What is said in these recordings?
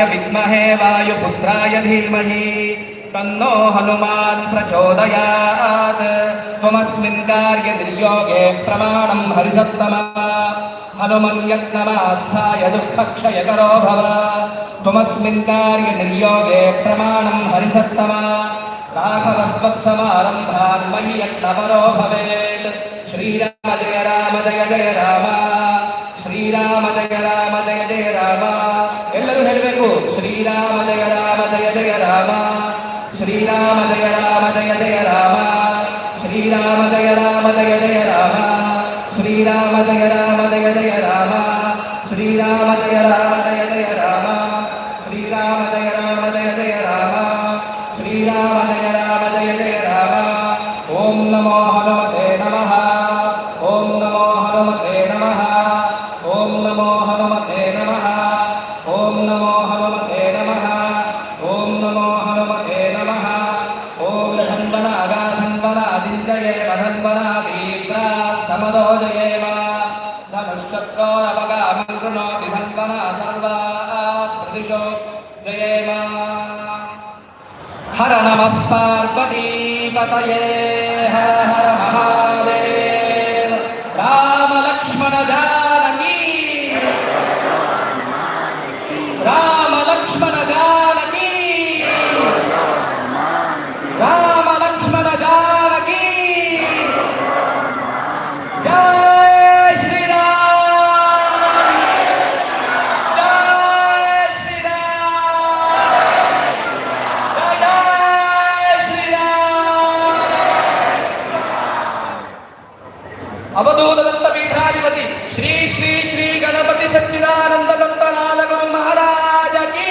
विद्महे वायुपुत्राय धीमहि तन्नो हनुमान् प्रचोदयात्। त्वमस्मिन् कार्ये निर्योगे प्रमाणं हरिसत्तमा हनुमन्यत्नमास्थाय दुःखक्षयकरो भव। त्वमस्मिन् कार्ये निर्योगे प्रमाणं हरिसत्तमा राघवस्वत्समारम्भान् मयि यत्नपरो भवेत्। श्रीराम जय राम जय जय राम ಶ್ರೀರಾಮ ಜಯ ರಾಮ ಜಯ ಜಯ ರಾಮ. ಎಲ್ಲರೂ ಹೇಳಬೇಕು ಶ್ರೀರಾಮ ಜಯ ರಾಮ ಜಯ ಜಯ ರಾಮ ಶ್ರೀರಾಮ ಜಯ ರಾಮ ಜಯ ಜಯ ರಾಮ ಶ್ರೀರಾಮ ಜಯ ರಾಮ ಜಯ ಜಯ ರಾಮ ಶ್ರೀರಾಮ ಜಯ ರಾಮ ಜಯ ಜಯ ರಾಮ ಶ್ರೀರಾಮ ಜಯ ರಾಮ ಜಯ ಜಯ ರಾಮ ಶ್ರೀರಾಮ ಜಯ ರಾಮ ಜಯ ಜಯ ರಾಮ ಶ್ರೀರಾಮ ಜಯ ರಾಮ ಜಯ ಜಯ ರಾಮ. ಓಂ ನಮೋ ಹನುಮತೆ ನಮಃ. ಓಂ ನಮೋ ಹನುಮತೆ ನಮಃ. ಓಂ ನಮೋ ಹನುಮತೆ ನಮಃ. ಓಂ ನಮೋ ಹನುಮತೆ ನಮಃ. ಓಂ ನಮೋ ಹನುಮತೆ ನಮಃ. ಓಂ ಧನ್ವನಾಗ ಧನ್ವನಾದಿಂಜಯೇಮ ಧನ್ವನಾದೀವ್ರಾ ಸಮದೋ ಜಯೇಮ ಧನುಶ್ಚಕ್ರೋರವಗಾಮಂ ಕೃಣೋತಿ ಧನ್ವನಾ ಸರ್ವಾ ಪ್ರದಿಶೋ ಜಯೇಮ. ಹರ ನಮಃ ಪಾರ್ವತೀಪತಯೇ ಹರ ಹರ ಮಹಾದೇವ. ರಾಮ ಲಕ್ಷ್ಮಣ ಜಾನಕಿ ರಾಮ ಲಕ್ಷ್ಮಣ ಜಾನಕಿ ರಾಮ ಲಕ್ಷ್ಮಣ ಜಾನಕಿ. ಜಯ ಶ್ರೀರಾಮ ಜಯ ಶ್ರೀರಾಮ ಜಯ ಶ್ರೀರಾಮ. ಅವಧೂತ ದತ್ತ ಪೀಠಾಧಿಪತಿ ಶ್ರೀ ಶ್ರೀ ಶ್ರೀ ಗಣಪತಿ ಸಚ್ಚಿದಾನಂದ ದತ್ತ ನಾಲಗುರು ಮಹಾರಾಜ ಕೀ.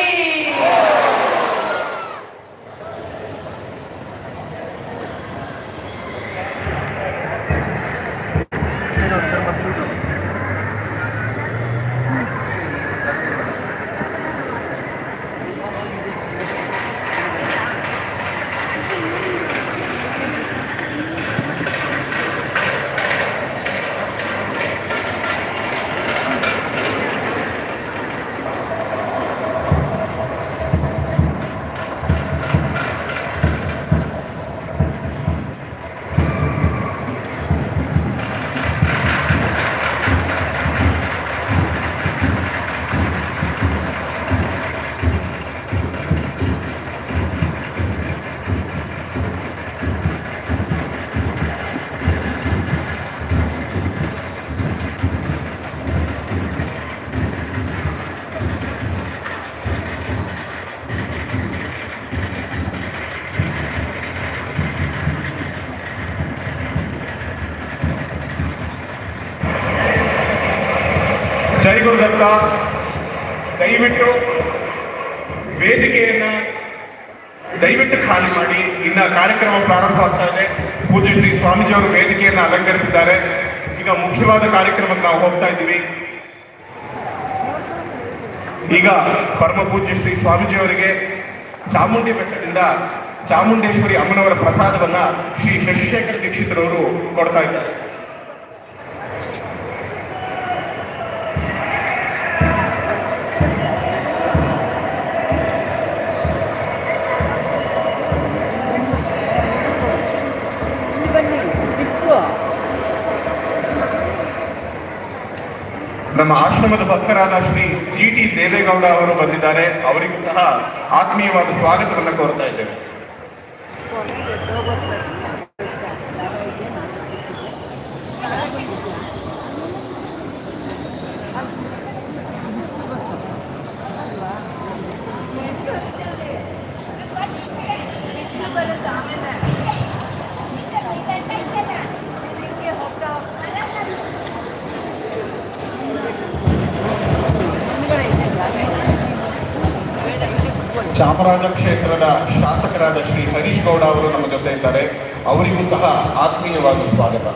ಜೈ ಗುರುದತ್ತ. ದಯವಿಟ್ಟು ವೇದಿಕೆಯನ್ನ ದಯವಿಟ್ಟು ಖಾಲಿ ಮಾಡಿ. ಇನ್ನ ಕಾರ್ಯಕ್ರಮ ಪ್ರಾರಂಭ ಆಗ್ತಾ ಇದೆ. ಪೂಜ್ಯ ಶ್ರೀ ಸ್ವಾಮೀಜಿಯವರು ವೇದಿಕೆಯನ್ನು ಅಲಂಕರಿಸಿದ್ದಾರೆ. ಈಗ ಮುಖ್ಯವಾದ ಕಾರ್ಯಕ್ರಮಕ್ಕೆ ನಾವು ಹೋಗ್ತಾ ಇದ್ದೀವಿ. ಈಗ ಪರಮ ಪೂಜ್ಯ ಶ್ರೀ ಸ್ವಾಮೀಜಿಯವರಿಗೆ ಚಾಮುಂಡಿ ಬೆಟ್ಟದಿಂದ ಚಾಮುಂಡೇಶ್ವರಿ ಅಮ್ಮನವರ ಪ್ರಸಾದವನ್ನ ಶ್ರೀ ಶಶಿಶೇಖರ ದೀಕ್ಷಿತರವರು ಕೊಡ್ತಾ ಇದ್ದಾರೆ. ನಮ್ಮ ಆಶ್ರಮದ ಭಕ್ತರಾದ ಶ್ರೀ ಜಿ.ಟಿ. ದೇವೇಗೌಡ ಅವರು ಬಂದಿದ್ದಾರೆ. ಅವರಿಗೂ ಸಹ ಆತ್ಮೀಯವಾದ ಸ್ವಾಗತವನ್ನು ಕೋರ್ತಾ ಇದ್ದೇವೆ. ಚಾಮರಾಜ ಕ್ಷೇತ್ರದ ಶಾಸಕರಾದ ಶ್ರೀ ಹರೀಶ್ ಗೌಡ ಅವರು ನಮ್ಮ ಜೊತೆ ಇದ್ದಾರೆ. ಅವರಿಗೂ ಸಹ ಆತ್ಮೀಯವಾದ ಸ್ವಾಗತ.